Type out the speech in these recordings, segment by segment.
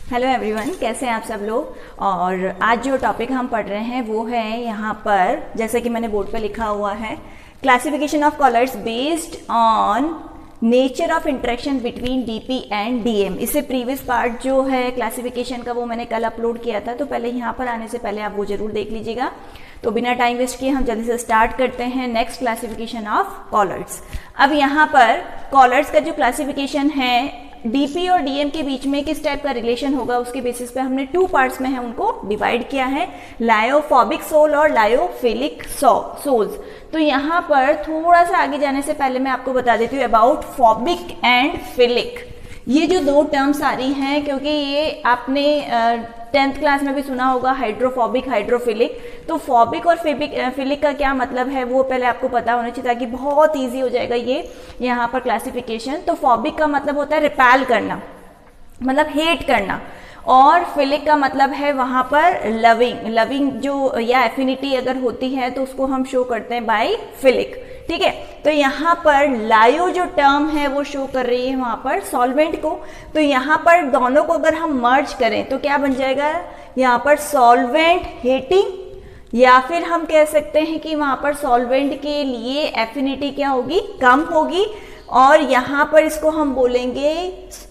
Hello everyone, कैसे हैं आप सब लोग। और आज जो टॉपिक हम पढ़ रहे हैं वो है यहाँ पर, जैसे कि मैंने बोर्ड पे लिखा हुआ है, classification of colours based on nature of interaction between DP and DM. इससे प्रीवियस पार्ट जो है क्लासिफिकेशन का वो मैंने कल अपलोड किया था, तो पहले यहाँ पर आने से पहले आप वो जरूर देख लीजिएगा। तो बिना टाइम वेस्ट किए हम जल्दी से स्टार्ट करते हैं नेक्स्ट क्लासिफिकेशन ऑफ कॉलर्स। अब यहाँ पर कॉलर्स का जो क्लासिफिकेशन है, डीपी और डीएम के बीच में किस टाइप का रिलेशन होगा उसके बेसिस पे हमने टू पार्ट्स में है उनको डिवाइड किया है, लायोफोबिक सोल और लायोफिलिक सोल्स। तो यहाँ पर थोड़ा सा आगे जाने से पहले मैं आपको बता देती हूँ अबाउट फोबिक एंड फिलिक। ये जो दो टर्म्स आ रही हैं, क्योंकि ये आपने 10th क्लास में भी सुना होगा, हाइड्रोफोबिक हाइड्रोफिलिक। तो फोबिक और फिलिक का क्या मतलब है वो पहले आपको पता होना चाहिए, ताकि बहुत इजी हो जाएगा ये यहाँ पर क्लासिफिकेशन। तो फोबिक का मतलब होता है रिपेल करना, मतलब हेट करना, और फिलिक का मतलब है वहाँ पर लविंग जो या एफिनिटी अगर होती है तो उसको हम शो करते हैं बाय फिलिक। ठीक है, तो यहाँ पर लायो जो टर्म है वो शो कर रही है वहाँ पर सॉल्वेंट को। तो यहाँ पर दोनों को अगर हम मर्ज करें तो क्या बन जाएगा, यहाँ पर सॉल्वेंट हेटिंग, या फिर हम कह सकते हैं कि वहाँ पर सॉल्वेंट के लिए एफिनिटी क्या होगी, कम होगी। और यहाँ पर इसको हम बोलेंगे,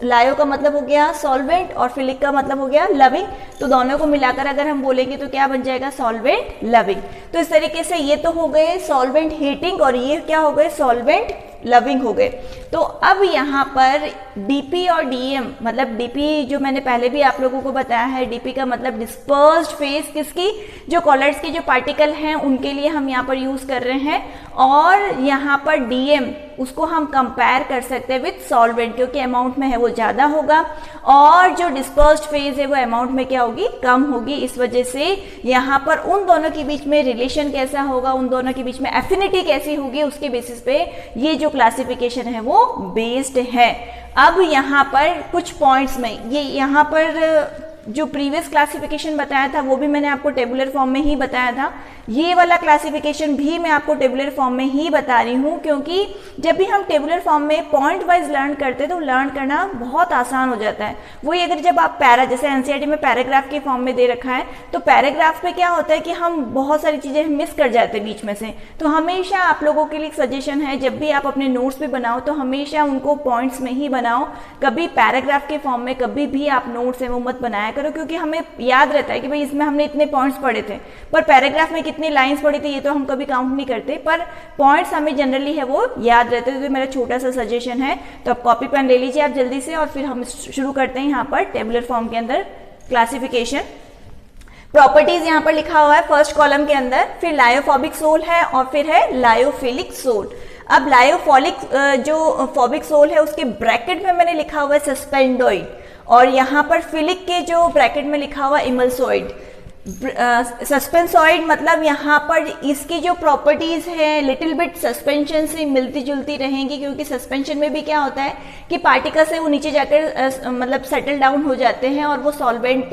लायो का मतलब हो गया सॉल्वेंट और फिलिक का मतलब हो गया लविंग। तो दोनों को मिलाकर अगर हम बोलेंगे तो क्या बन जाएगा, सॉल्वेंट लविंग। तो इस तरीके से ये तो हो गए सॉल्वेंट हीटिंग और ये क्या हो गए, सॉल्वेंट लविंग हो गए। तो अब यहाँ पर डीपी और डीएम, मतलब डीपी जो मैंने पहले भी आप लोगों को बताया है, डीपी का मतलब डिस्पर्स्ड फेस किसकी, जो कॉलर्स के जो पार्टिकल हैं उनके लिए हम यहाँ पर यूज कर रहे हैं। और यहाँ पर डीएम उसको हम कंपेयर कर सकते हैं विथ सॉल्वेंट, क्योंकि अमाउंट में है वो ज़्यादा होगा और जो डिस्पर्स्ड फेज है वो अमाउंट में क्या होगी, कम होगी। इस वजह से यहाँ पर उन दोनों के बीच में रिलेशन कैसा होगा, उन दोनों के बीच में एफिनिटी कैसी होगी, उसके बेसिस पे ये जो क्लासिफिकेशन है वो बेस्ड है। अब यहाँ पर कुछ पॉइंट्स में, ये यहाँ पर जो प्रीवियस क्लासिफिकेशन बताया था वो भी मैंने आपको टेबुलर फॉर्म में ही बताया था, ये वाला क्लासिफिकेशन भी मैं आपको टेबुलर फॉर्म में ही बता रही हूँ, क्योंकि जब भी हम टेबुलर फॉर्म में पॉइंट वाइज लर्न करते हैं तो लर्न करना बहुत आसान हो जाता है। वही अगर जब आप पैरा, जैसे एनसीईआरटी में पैराग्राफ के फॉर्म में दे रखा है, तो पैराग्राफ पे क्या होता है कि हम बहुत सारी चीज़ें मिस कर जाते हैं बीच में से। तो हमेशा आप लोगों के लिए सजेशन है, जब भी आप अपने नोट्स पे बनाओ तो हमेशा उनको पॉइंट्स में ही बनाओ, कभी पैराग्राफ के फॉर्म में कभी भी आप नोट्स है वो मत बनाया करो, क्योंकि हमें याद रहता है कि भाई इसमें हमने इतने पॉइंट्स पढ़े थे, पर पैराग्राफ में कितनी लाइंस पढ़ी थी ये तो हम कभी काउंट नहीं करते, पर पॉइंट्स हमें जनरली है वो याद रहते हैं। तो मेरा छोटा सा सजेशन है, तो आप कॉपी पेन ले लीजिए आप जल्दी से, और फिर हम शुरू करते हैं यहाँ पर टेबुलर फॉर्म के अंदर क्लासिफिकेशन। प्रॉपर्टीज यहाँ पर लिखा हुआ है फर्स्ट कॉलम के अंदर, फिर लायोफोबिक सोल है और फिर है लायोफिलिक सोल। अब लायोफोलिक जो फोबिक सोल है उसके ब्रैकेट में मैंने लिखा हुआ है सस्पेंडोइड, और यहाँ पर फिलिक के जो ब्रैकेट में लिखा हुआ इमल्सोइड। सस्पेंसॉइड मतलब यहाँ पर इसकी जो प्रॉपर्टीज है लिटिल बिट सस्पेंशन से मिलती जुलती रहेंगी, क्योंकि सस्पेंशन में भी क्या होता है कि पार्टिकल्स है वो नीचे जाकर मतलब सेटल डाउन हो जाते हैं, और वो सॉल्वेंट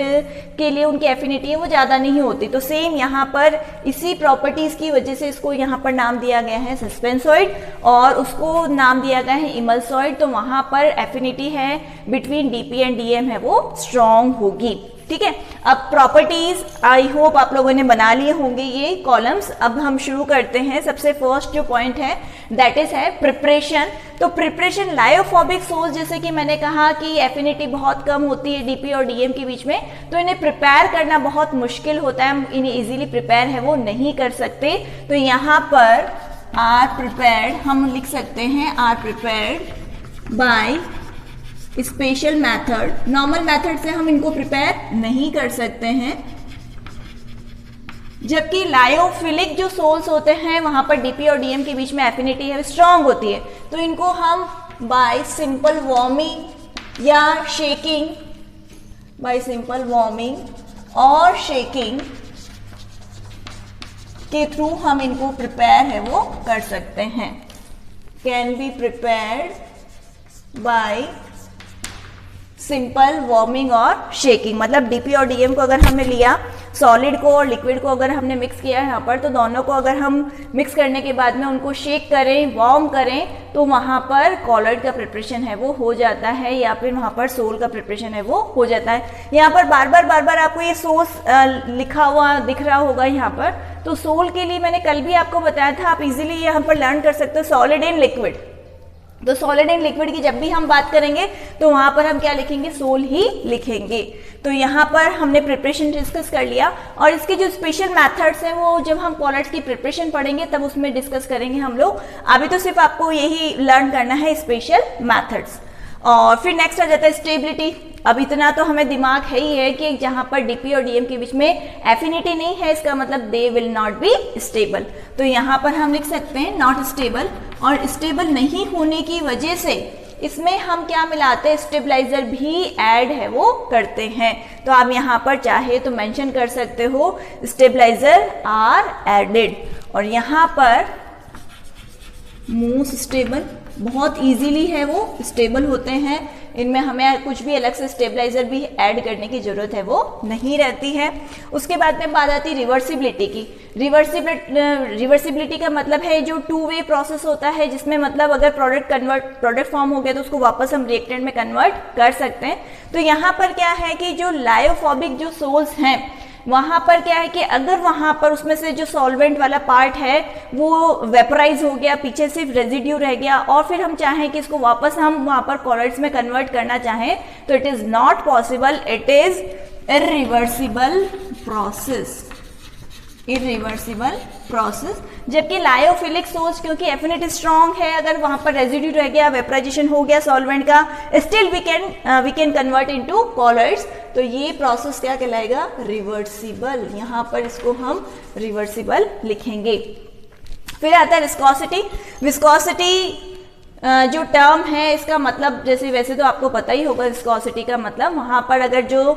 के लिए उनकी एफिनिटी है वो ज़्यादा नहीं होती। तो सेम यहाँ पर इसी प्रॉपर्टीज की वजह से इसको यहाँ पर नाम दिया गया है सस्पेंसॉइड, और उसको नाम दिया गया है इमल्सॉइड। तो वहाँ पर एफिनिटी है बिटवीन डीपी एंड डीएम है वो स्ट्रॉन्ग होगी। ठीक है, अब प्रॉपर्टीज आई होप आप लोगों ने बना लिए होंगे ये कॉलम्स। अब हम शुरू करते हैं। सबसे फर्स्ट जो पॉइंट है दैट इज है प्रिपरेशन। तो प्रिपरेशन लायोफोबिक सोल्स, जैसे कि मैंने कहा कि एफिनिटी बहुत कम होती है डीपी और डीएम के बीच में, तो इन्हें प्रिपेयर करना बहुत मुश्किल होता है, इन्हें इजीली प्रिपेयर है वो नहीं कर सकते। तो यहाँ पर आर प्रिपेयर्ड हम लिख सकते हैं, are prepared by special method. Normal method से हम इनको प्रिपेयर नहीं कर सकते हैं। जबकि लायोफिलिक जो सोल्स होते हैं वहां पर डीपी और डीएम के बीच में एफिनिटी है स्ट्रांग होती है, तो इनको हम बाय सिंपल वार्मिंग या शेकिंग, बाय सिंपल वार्मिंग और शेकिंग के थ्रू हम इनको प्रिपेयर है वो कर सकते हैं। Can be prepared by simple warming और शेकिंग। मतलब डीपी और डीएम को अगर हमने लिया, सॉलिड को और लिक्विड को अगर हमने मिक्स किया है यहाँ पर, तो दोनों को अगर हम मिक्स करने के बाद में उनको शेक करें, वार्म करें, तो वहाँ पर कॉलॉइड का प्रिपरेशन है वो हो जाता है, या फिर वहाँ पर सोल का प्रिपरेशन है वो हो जाता है। यहाँ पर बार बार आपको ये सोर्स लिखा हुआ दिख रहा होगा यहाँ पर। तो सोल के लिए मैंने कल भी आपको बताया था, आप इजीली यहाँ पर लर्न कर सकते हो सॉलिड एंड लिक्विड। तो सॉलिड एंड लिक्विड की जब भी हम बात करेंगे तो वहां पर हम क्या लिखेंगे, सोल ही लिखेंगे। तो यहाँ पर हमने प्रिपरेशन डिस्कस कर लिया, और इसके जो स्पेशल मेथड्स हैं वो जब हम कॉलर्स की प्रिपरेशन पढ़ेंगे तब उसमें डिस्कस करेंगे हम लोग। अभी तो सिर्फ आपको यही लर्न करना है स्पेशल मेथड्स। और फिर नेक्स्ट आ जाता है स्टेबिलिटी। अब इतना तो हमें दिमाग है ही है कि जहाँ पर डीपी और डीएम के बीच में एफिनिटी नहीं है, इसका मतलब they will not be stable. तो यहाँ पर हम लिख सकते हैं नॉट स्टेबल, और स्टेबल नहीं होने की वजह से इसमें हम क्या मिलाते हैं, स्टेबलाइजर भी ऐड है वो करते हैं। तो आप यहाँ पर चाहे तो मेंशन कर सकते हो स्टेबलाइजर आर एडेड। और यहाँ पर मोस्ट स्टेबल, बहुत इजीली है वो स्टेबल होते हैं, इनमें हमें कुछ भी अलग से स्टेबलाइजर भी ऐड करने की जरूरत है वो नहीं रहती है। उसके बाद में बात आती है रिवर्सिबिलिटी की। रिवर्सिबिलिटी का मतलब है जो टू वे प्रोसेस होता है, जिसमें मतलब अगर प्रोडक्ट फॉर्म हो गया तो उसको वापस हम रिएक्टेंट में कन्वर्ट कर सकते हैं। तो यहाँ पर क्या है कि जो लायोफोबिक जो सोल्स हैं वहां पर क्या है कि अगर वहां पर उसमें से जो सॉल्वेंट वाला पार्ट है वो वेपराइज हो गया, पीछे सिर्फ रेजिड्यू रह गया, और फिर हम चाहें कि इसको वापस हम वहां पर कॉलॉइड्स में कन्वर्ट करना चाहें, तो it is not possible, it is irreversible process, irreversible process. जबकि लायोफिलिक सोल्स क्योंकि एफिनिटी स्ट्रॉन्ग है, अगर वहां पर रेजिड्यू रह गया, वेपराइजेशन हो गया सॉल्वेंट का, still we can convert into colloids. तो ये प्रोसेस क्या कहलाएगा, रिवर्सिबल। यहाँ पर इसको हम रिवर्सिबल लिखेंगे। फिर आता है विस्कोसिटी। विस्कोसिटी जो टर्म है इसका मतलब, जैसे वैसे तो आपको पता ही होगा विस्कोसिटी का मतलब, वहाँ पर अगर जो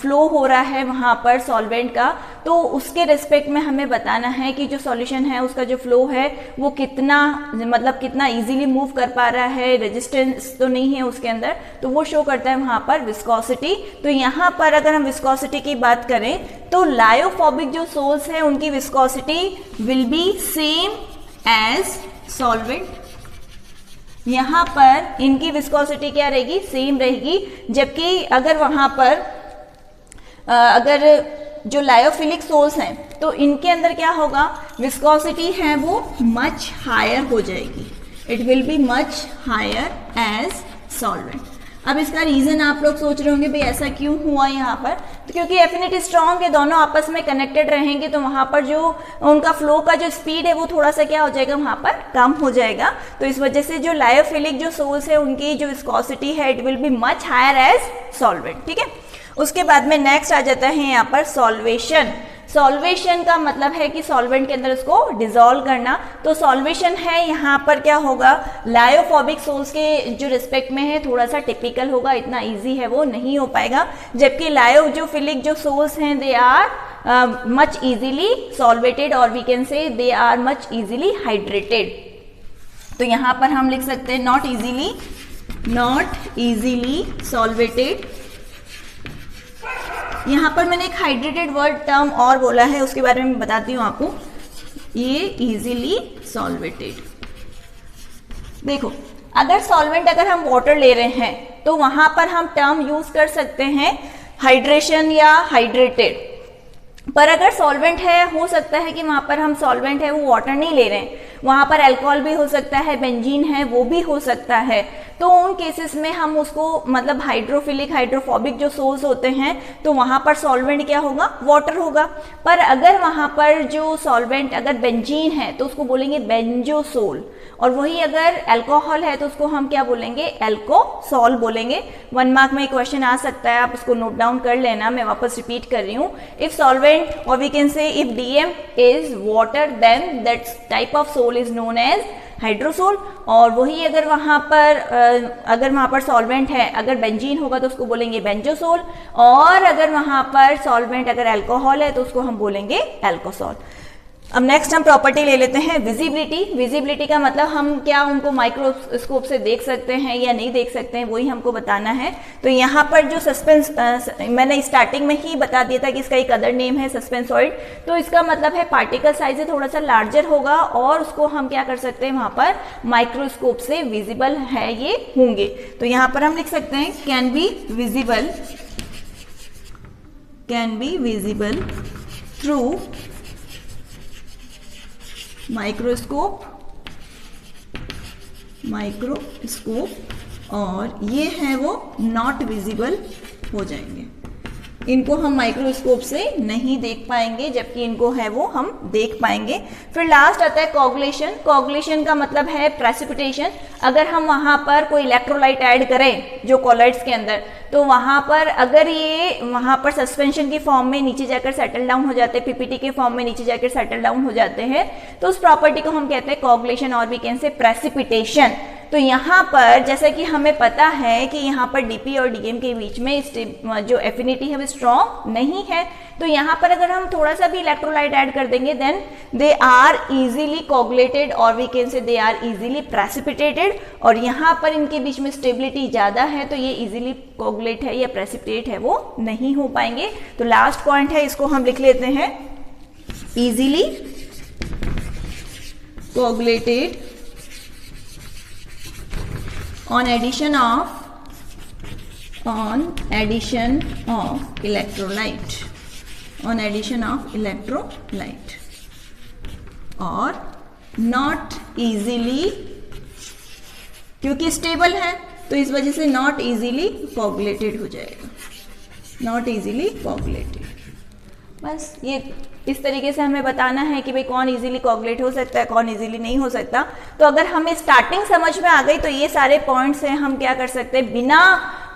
फ्लो हो रहा है वहाँ पर सॉल्वेंट का, तो उसके रिस्पेक्ट में हमें बताना है कि जो सॉल्यूशन है उसका जो फ्लो है वो कितना, मतलब कितना इजीली मूव कर पा रहा है, रेजिस्टेंस तो नहीं है उसके अंदर, तो वो शो करता है वहाँ पर विस्कोसिटी। तो यहाँ पर अगर हम विस्कोसिटी की बात करें तो लायोफोबिक जो सोल्स हैं उनकी viscosity will be same as solvent. यहाँ पर इनकी विस्कोसिटी क्या रहेगी, सेम रहेगी। जबकि अगर वहां पर अगर जो लायोफिलिक सोल्स हैं तो इनके अंदर क्या होगा, विस्कोसिटी है वो मच हायर हो जाएगी, it will be much higher as solvent. अब इसका रीजन आप लोग सोच रहे होंगे भाई ऐसा क्यों हुआ यहाँ पर, तो क्योंकि एफिनिटी स्ट्रॉन्ग है, दोनों आपस में कनेक्टेड रहेंगे, तो वहां पर जो उनका फ्लो का जो स्पीड है वो थोड़ा सा क्या हो जाएगा, वहां पर कम हो जाएगा। तो इस वजह से जो लायोफिलिक जो सोल्स है उनकी जो विस्कोसिटी है it will be much higher as solvent. ठीक है, उसके बाद में नेक्स्ट आ जाता है यहाँ पर सॉल्वेशन। सॉल्वेशन का मतलब है कि सॉल्वेंट के अंदर उसको डिसॉल्व करना। तो सॉल्वेशन है यहाँ पर क्या होगा, लायोफोबिक सोल्स के जो रिस्पेक्ट में है थोड़ा सा टिपिकल होगा, इतना इजी है वो नहीं हो पाएगा। जबकि लायोफिलिक जो सोल्स हैं they are much easily solvated, और we can say they are much easily hydrated. तो यहाँ पर हम लिख सकते हैं नॉट इजीली सॉल्वेटेड। यहाँ पर मैंने एक हाइड्रेटेड वर्ड टर्म और बोला है, उसके बारे में बताती हूँ आपको, ये इजीली सॉल्वेटेड। देखो, अगर सॉल्वेंट अगर हम वाटर ले रहे हैं तो वहां पर हम टर्म यूज कर सकते हैं हाइड्रेशन या हाइड्रेटेड। पर अगर सॉल्वेंट है, हो सकता है कि वहां पर हम सॉल्वेंट है वो वाटर नहीं ले रहे हैं, वहां पर अल्कोहल भी हो सकता है, बेंजीन है वो भी हो सकता है। तो उन केसेस में हम उसको मतलब हाइड्रोफिलिक हाइड्रोफोबिक जो सोल्स होते हैं तो वहां पर सॉल्वेंट क्या होगा, वाटर होगा। पर अगर वहां पर जो सॉल्वेंट अगर बेंजीन है तो उसको बोलेंगे बेंजोसोल, और वही अगर अल्कोहल है तो उसको हम क्या बोलेंगे, एल्कोसॉल बोलेंगे। 1 मार्क में क्वेश्चन आ सकता है, आप उसको नोट डाउन कर लेना, मैं वापस रिपीट कर रही हूँ। इफ सॉल्वेंट और we can say if DM is water then that type of sol is known as hydrosol. और वही अगर वहां पर सॉल्वेंट है, अगर बेंजीन होगा तो उसको बोलेंगे बेंजोसोल, और अगर वहां पर सॉल्वेंट अगर अल्कोहल है तो उसको हम बोलेंगे एल्कोसॉल। अब नेक्स्ट हम प्रॉपर्टी ले लेते हैं विजिबिलिटी। विजिबिलिटी का मतलब हम क्या उनको माइक्रोस्कोप से देख सकते हैं या नहीं देख सकते हैं, वही हमको बताना है। तो यहाँ पर जो सस्पेंस मैंने स्टार्टिंग में ही बता दिया था कि इसका एक अदर नेम है सस्पेंसॉइड। तो इसका मतलब है पार्टिकल साइज थोड़ा सा लार्जर होगा और उसको हम क्या कर सकते हैं, वहाँ पर माइक्रोस्कोप से विजिबल है ये होंगे। तो यहाँ पर हम लिख सकते हैं can be visible through microscope और ये है वो नॉट विजिबल हो जाएंगे। इनको हम माइक्रोस्कोप से नहीं देख पाएंगे, जबकि इनको है वो हम देख पाएंगे। फिर लास्ट आता है कोगुलेशन। कोगुलेशन का मतलब है प्रेसिपिटेशन। अगर हम वहां पर कोई इलेक्ट्रोलाइट ऐड करें जो कॉलॉइड्स के अंदर, तो वहां पर अगर ये वहां पर सस्पेंशन के फॉर्म में नीचे जाकर सेटल डाउन हो जाते हैं, पीपीटी के फॉर्म में नीचे जाकर सेटल डाउन हो जाते हैं, तो उस प्रॉपर्टी को हम कहते हैं कोगुलेशन और वी कैन से प्रेसिपिटेशन। तो यहाँ पर जैसा कि हमें पता है कि यहाँ पर डीपी और डीएम के बीच में जो एफिनिटी है वो स्ट्रॉन्ग नहीं है। तो यहाँ पर अगर हम थोड़ा सा भी इलेक्ट्रोलाइट ऐड कर देंगे then they are easily coagulated और we can say they are easily precipitated. और यहाँ पर इनके बीच में स्टेबिलिटी ज़्यादा है, तो ये इजीली कोगुलेट है या प्रेसिपिटेट है वो नहीं हो पाएंगे। तो लास्ट पॉइंट है, इसको हम लिख लेते हैं easily coagulated on addition of electrolyte और not easily, क्योंकि स्टेबल है तो इस वजह से not easily coagulated हो जाएगा, not easily coagulated। बस ये इस तरीके से हमें बताना है कि भाई कौन इजीली कोगुलेट हो सकता है, कौन इजीली नहीं हो सकता। तो अगर हमें स्टार्टिंग समझ में आ गई तो ये सारे पॉइंट्स हैं, हम क्या कर सकते हैं बिना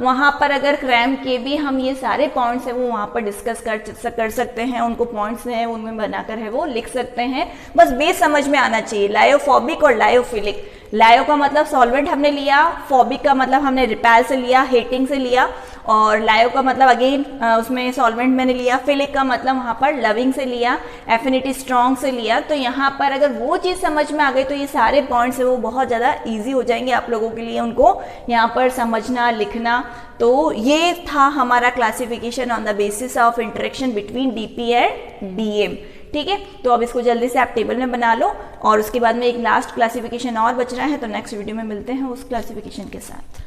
वहाँ पर अगर क्रैम के भी हम ये सारे पॉइंट्स हैं वो वहाँ पर डिस्कस कर सकते हैं, उनको पॉइंट्स हैं उनमें बनाकर है वो लिख सकते हैं। बस बेस समझ में आना चाहिए। लायोफोबिक और लायोफिलिक, लायो का मतलब सॉल्वेंट हमने लिया, फोबिक का मतलब हमने रिपेल से लिया, हेटिंग से लिया, और लायो का मतलब अगेन उसमें सॉल्वेंट मैंने लिया, फिलिक का मतलब वहाँ पर लविंग से लिया, एफिनिटी स्ट्रॉन्ग से लिया। तो यहाँ पर अगर वो चीज़ समझ में आ गई तो ये सारे पॉइंट्स है वो बहुत ज़्यादा ईजी हो जाएंगे आप लोगों के लिए उनको यहाँ पर समझना लिखना। तो ये था हमारा classification on the basis of interaction between DP and DM. ठीक है, तो अब इसको जल्दी से आप टेबल में बना लो और उसके बाद में एक लास्ट क्लासिफिकेशन और बच रहा है, तो नेक्स्ट वीडियो में मिलते हैं उस क्लासिफिकेशन के साथ।